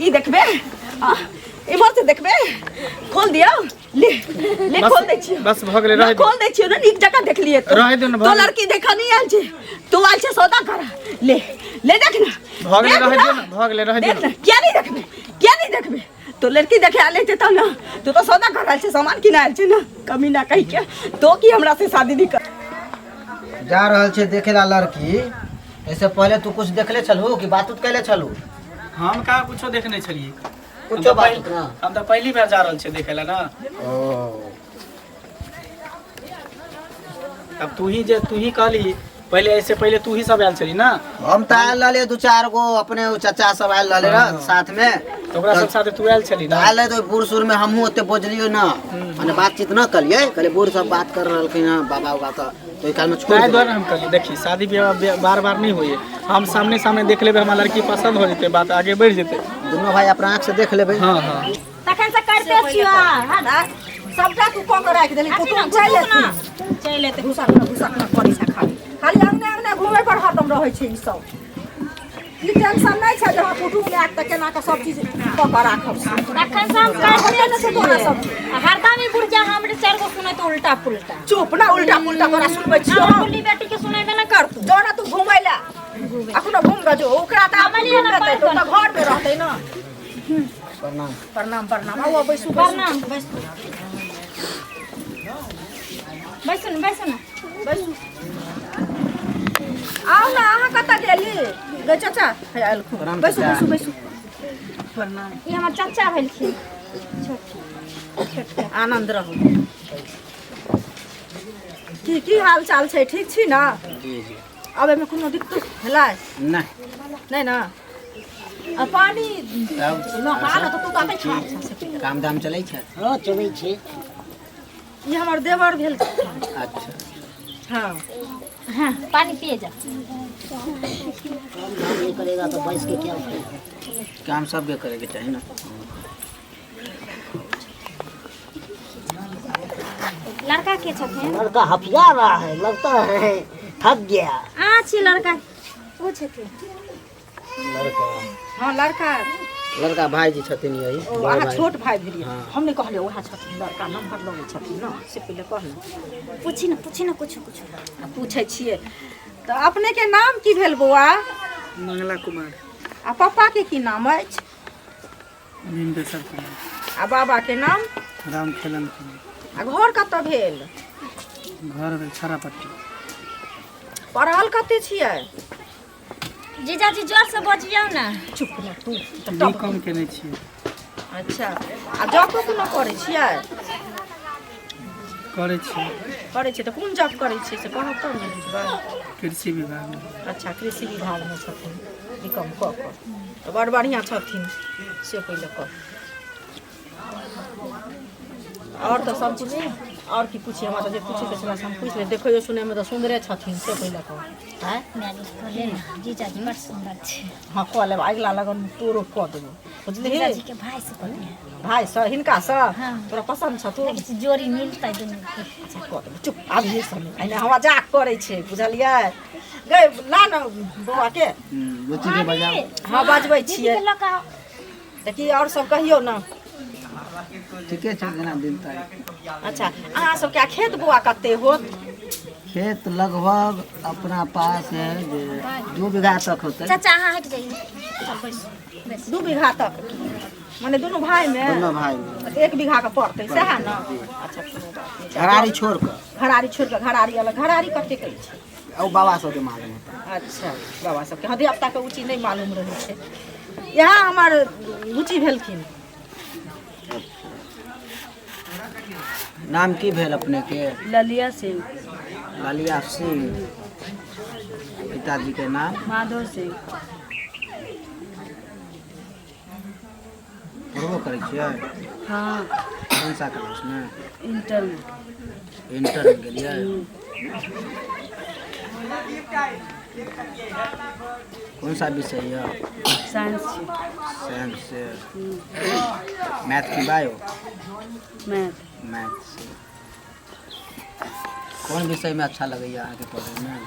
की देखबे इमर से देखबे खोल दियो ले ले खोल दे छी बस भ गेले रह खोल दे छी ना नीक जगह देख लिए रह दे ना तो लड़की देखा नहीं आल छे तू आल छे सौदा कर ले ले देख ना भ गेले रह दे ना भ गेले रह दे देख ना क्या नहीं देखबे तो लड़की देखे आले थे तब ना तू तो सौदा कर आल छे सामान किना आल छे ना कमी ना कहि के तो की हमरा से शादी नहीं कर जा रहल छे देखेला लड़की ऐसे पहले तू कुछ देखले छलहु कि बात उत कैले छलहु हम का कुछो देखने छलिए कुछो बात ना हम तो पहली बार जा रहल छे देखेला ना ओ अब तू ही कहली पहले ऐसे पहले तू ही सब आयल छली ना हम त आयल रहले दो चार गो अपने चाचा सब आयल रहले र साथ में तो ओकरा सब साथे तू आयल छली ना आयल तो बूढ़ सूढ़ में हमहू ओते बोझलियो ना माने बातचीत न कलिए कहले बूढ़ सब बात कर रहलखिन बाबा उगा तो काल में छोड़ दे हम कहली देखी शादी ब्याह बार बार नहीं होई हम सामने सामने देख लेबे हमार लड़की पसंद हो जते बात आगे बढ़ जते दोनों भाई अपना आंख से देख लेबे हां हां तखन से करते छियो हां सबटा तू को राख देली कुटुम चले ते घुसा ना करी सा खाली अंगने घूमे पर हरदम रहै छै ई सब ई टेंशन नहीं छै जहां कुटुम ले आक त केना का सब चीज क राखब तखन से हम करते न से तोरा सब हरदम ई बुढ़िया हमरे चार गो सुनै तो उल्टा पुल्टा चुप ना उल्टा पुल्टा तोरा सुनबै छियो हम बुल्ली बेटी के सुनैबे न कर तू जो ना तू घुमै ला अखनो घूम गजो ओकरा त हमनी न तो घर में रहतै ना प्रणाम प्रणाम आओ बैसू प्रणाम बैसु आओ ना अहाँ कत गेली गे चाचा है आयल खु बैसू प्रणाम ई हमर चाचा भेलखिन छोट आनंद रहू की हाल चाल छै ठीक छी ना जी जी अब में कोनो दिक्कत भेलै नहीं ना आ पानी न हाल तो तू काटे छ काम दाम चलै छै हां चलै छै ये हमर देवर भेल अच्छा हां पानी पिए जा काम नहीं करेगा तो बैठ के क्या काम सब के करे के चाहिए ना लड़का के छथिन लड़का हफिया रहा है लगता है थक गया अच्छी लड़का वो छथिन लड़का हां लड़का भाई जी छथिन यही वहाँ छोट भाई भेलिए हमने कहले वहाँ छथिन लड़का नंबर लगे छथिन ना से पहले कहना पूछी ना कुछ पूछे छिए तो अपने के नाम की भेल बौआ मंगला कुमार आ पापा के की नाम अछि नींदेश्वर कुमार आ बाबा के नाम राम खेलन आ घर कतऽ भेल घर भेल छरापट्टी पढ़ल कते छिए जीजाजी जोर से बजियौ ना चुप ना तू बी कम केने छी अच्छा आ जॉब कोनो करै छिए करे छी तो कोन जॉब करै छिए से कहब तब ने बुझबै कृषि विभाग में अच्छा कृषि विभाग में छथिन बीकॉम क तो बड़ बढ़िया छथिन से पहले कह और तो सब चीज और की पूछिए हमरा जे पूछे के छला हम पूछ ले देखो यो सुने में तो सुंदरे छथिन से पहले कह हैं मैरिज कर ले ना जीजाजी बड़ सुंदर छे हां कह ले अगला लगन तोरो कह देबो बुझली जीजाजी के भाई से कहलिए भाई स हिनका स हाँ। तोरा पसंद छ तो किसी जोड़ी मिलतै दुनू के अच्छा कह देबो चुप आब हे समय आइने हमरा जाक करे छे बुझलिए गे ला न बौआ के बुच्ची के बजाओ हां बाजबै छिए लका देखी और सब कहियो ना ठीके छै जेना दिन तारीख अच्छा अहाँ सब क्या खेत बुआ कते होत खेत लगभग अपना पास है जे 2 बीघा तक होते चाचा अहाँ हट जाइए 2 बीघा तक माने दोनों भाई में दोनों भाई में 1 बीघा का पड़ते सह ना अच्छा कोनो बात नहीं घरारी छोड़ कर घरारी अलग घरारी कते करै छै और बाबा सब के मालूम होता अच्छा बाबा सब के हदियाप्ता के ऊँची नहीं मालूम रहे छै यहाँ हमार रुचि भेलखिन नाम की भेल अपने के ललिया सिंह लालिया सिंह पिताजी के नाम माधव सिंह पढ़बो करै छियै हाँ कौन सा क्लास में इंटर इंटर में गेलियै कौन सा विषय है साइंस से मैथ की बायो मैथ से कौन विषय में अच्छा लगे यहाँ के पढ़े में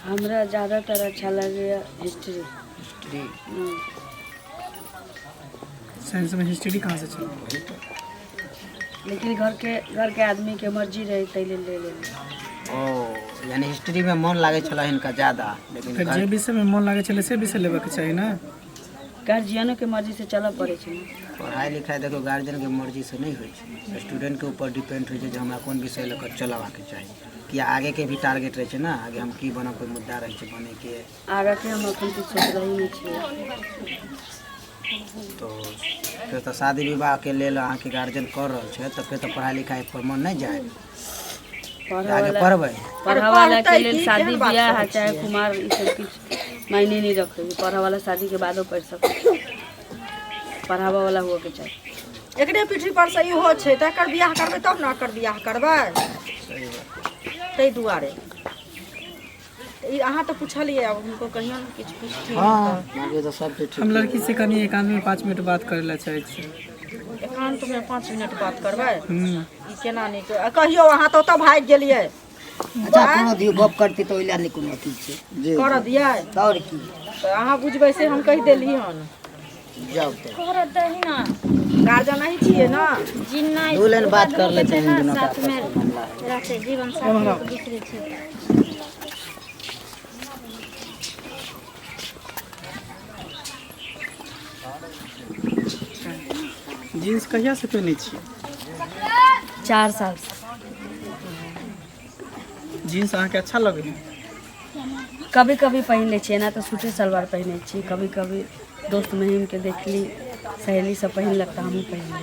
हमरा ज़्यादातर अच्छा लगे हिस्ट्री साइंस में हिस्ट्री कहाँ से चला? लेकिन घर के आदमी के मर्जी रहे तैले ले ले। ओ यानी हिस्ट्री में मन लागे छला इनका ज्यादा, लेकिन फिर जे विषय में मन लागे चले से विषय लेवे के चाहिए ना। गार्जियनो के मर्जी से चलऽ पड़े छै। पढ़ाई लिखाई देखो गार्जियन के मर्जी से नहीं होय छै, स्टूडेंट के ऊपर डिपेंड होय छै जे हमरा कोन विषय लेकर चलावा के चाहिए, कि आगे के भी टारगेट रहे छै ना, आगे हम की बनब, कोई मुद्दा रहे छै बने के। आगे के हम अपन कुछ सोच रही नहीं छियै। तो फिर तो शादी विवाह के लेल अहाँ के गार्जियन कर रहल छै, तो फिर तो पढ़ाई लिखाई पर मन नहीं जाए, आगे पढ़बै। पढ़ा वाला के लेल शादी ब्याह चाहे कुमार ई सब कुछ मायने नहीं रखे। पढ़ा वाला शादी के बादो पढ़ सके, पढ़ावा वाला हुआ के चाहिए। एकरे पीठी पर से इहो छै त एकर बियाह करबै तब ना एकर बियाह करबै। तै दुआरे ई अहाँ तो पूछलिए, अब उनको कहियो ना कुछ पूछथिन। हां आगे तो सब ठीक। हम लड़की से कनी एकांत में 5 मिनट बात करे ला चाहे छी। एकांत में 5 मिनट बात करबै? ई केना नहीं कहियो, अहाँ तो तब भाग गेलिए। अच्छा कोनो दियो गप करती तो इला नहीं कोनो अथी छै जी कर दिए और की तो अहाँ बुझबै से हम कहि देली हन। जाओ तो कर दही ना गार्जियन नहीं छिए ना, जी नहीं दो लाइन बात कर लेते हैं इन दोनों का साथ में रखे जीवन साथी दूसरे छै। जीन्स कहिया से पहने छी? 4 साल से। जीन्स अहाँ के अच्छा लगे है? कभी कभी पहन ले छियै ना, तो सूटे सलवार पहने छी। कभी कभी दोस्त महिम के देखली सहेली सब पहन लगता हम पहन ले।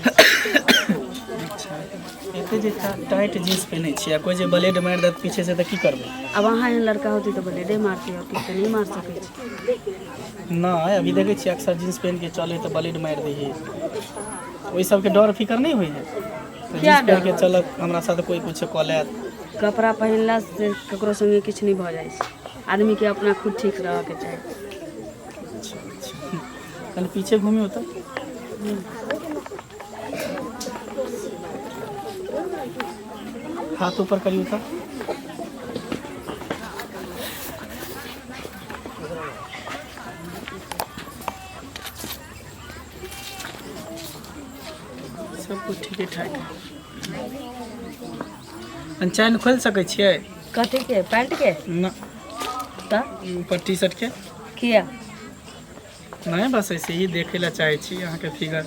एते जे टाइट जीन्स पहने छी, कोई जे ब्लेड मार देत पीछे से त की करबै? अब वहाँ एहन लड़का होती तो ब्लेडे मारती, और तो नहीं मार सके छी। ना अभी देखे छी अक्सर जीन्स पहन के चले तो ब्लेड मार दी है, वही सब के डर फिकर नहीं हुई है? तो जीन्स पहन के चलत हमरा साथ कोई कुछ कऽ लेत। कपड़ा पहनला से ककरो संगे किछ नहीं भ जाए छै। आदमी के अपना खुद ठीक रह के चाहिए। कल पीछे घूमी होता हाथ ऊपर करी होता। सब कुछ ठीके ठाक है। चैन खोल सके छियै? कथी के? पैंट के ना त ऊपर टी शर्ट के किया नहीं, बस ऐसे ही देखे ला चाहे छी अहाँ के फिगर।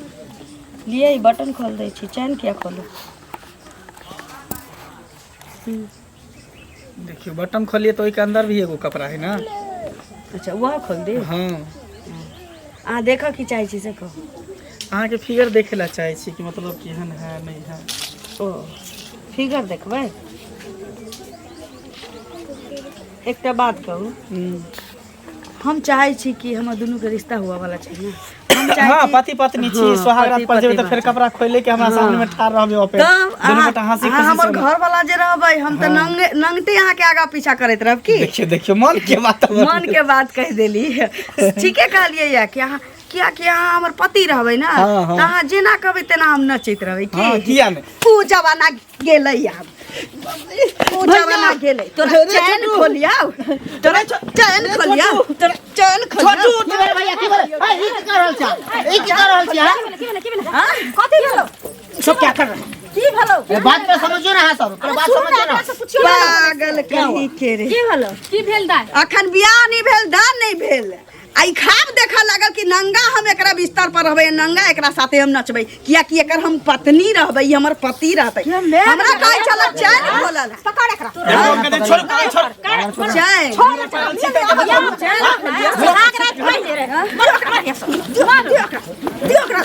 लिए ई बटन खोल दै छी, चैन किया खोलू? देखियो बटन खोलिए तो के अंदर भी एगो कपड़ा है ना। अच्छा वह खोल दे। हाँ अहाँ देखऽ की चाहे छी से कहू। अहाँ के फिगर देखे ला चाहे छी कि मतलब केहन है नहीं है। ओ फिगर देखबै। एकटा बात कहू, हम चाहे छी कि हमर दुनू के रिश्ता हुआ वाला छै ना। हम चाहे हाँ छी पति पत्नी छी, सुहागरात पर जेबै तो फिर कपड़ा खोले के हमरा सामने में ठाड़ रहबे ओपे दोनों गोटा हंसी खुशी हमर घर वाला जे रहबै हम त नंगटे अहाँ के आगा पीछा करैत रहब की। देखियो मन के बात कह देली। ठीके कहलियै या कि अहाँ कि अहाँ हमर पति रहबै ना, त अहाँ जेना कहबै तेना हम नचैत रहबै की। हां किया ने ऊ जमाना गेलै आब, ऊ जमाना गेलै। तोरा चैन खोलिया, तोरा चैन खोलिया, तोरा चैन खोलिया। छोटू भैया की बोले ए ई की कर रहल छ? ई की कर रहल छ? हां कथि भेलो? सब क्या कर रहे? की भेलो? ये बात में समझो ना, सर पूरा बात समझो ना। पागल कहीं के रे। की भेलो? की भेल दाय? अखन बियाह नहीं भेल, दान नहीं भेल। आई खाब देखा लागल कि नंगा हम एकरा बिस्तर पर रहबै, नंगा एकरा साथे हम नचबै, किया कि एकर हम पत्नी रहबै, हमर पति रहतै। हमरा कहै छल चैन खोलल, पकड़ एकरा। छोड़ छोड़ चैन सुहाग रात पहले रे मारो एकरा, दियो एकरा।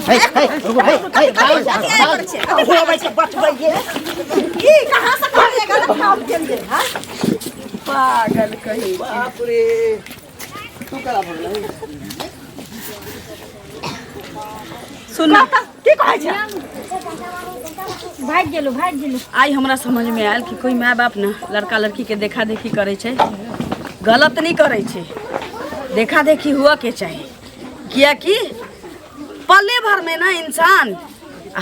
हे रुको, हे होबै छै बचबै ये की कहां से कहलिएगा ना काम के लिए। हां पागल कहीं। बाप रे तू कला बोल रही? सुन की कहै छै? भाग गेलू भाग गेलू। आई हमरा समझ में आयल कि कोई माय बाप ना लड़का लड़की के देखा देखी करे छै, गलत नहीं करे छै। देखा देखी हुआ के चाहिए, किया कि पले भर में ना इंसान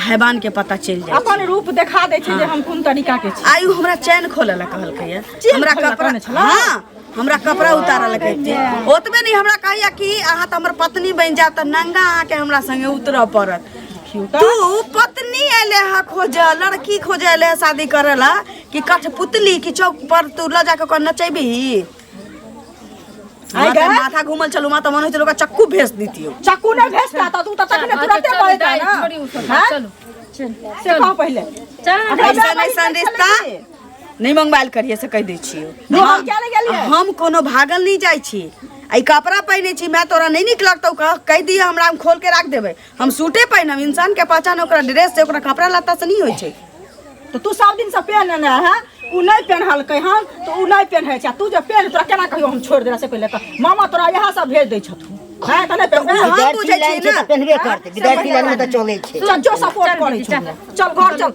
हैवान के पता चल जाए। अपन रूप देखा दे छै जे हम कोन तरीका के छी। आयु हमरा चैन खोले ला कहलकै या, हमरा कपड़ा। हां हमरा कपड़ा उतारल कहते ओतबे नहीं हमरा कहैया कि अहाँ तो हमर पत्नी बन जाए तो नंगा आके हमरा संगे उतर पड़त तू पत्नी अले है खोज लड़की खोज अले है शादी करेला कि कठपुतली कि चौक पर तू ल जाके कर नचेबी माथा घूमल चलू माता मन होते लोग चक्कू भेज दीतियो चाकू नहीं भेजता तो तू तो तक ने तुरंत बोल दे ना चलो से कहो पहले ऐसा रिश्ता नहीं मंगवाइल करिए से कह दै छियो हम कोनो भागल नहीं जाय छी आई कपड़ा पहने छी मैं तोरा नहीं निक लगतौ कह दिए हमरा हम खोल के रख देबे हम सूटे पहनब इंसान के पहचान ओकरा ड्रेस से ओकरा कपड़ा लत्ता से नहीं होय छै तो तू सब दिन से पहन ना है उ नहीं पहनल कह हम तो उ नहीं पहन छै तू जे पहन तोरा केना कहियो हम छोड़ देला से पहले त मामा तोरा यहां से भेज दै छथु है त नहीं पहन हम बुझै छी ना पहनबे करते विद्यार्थी लाइन में तो चले छे जो सपोर्ट करे छै चल घर चल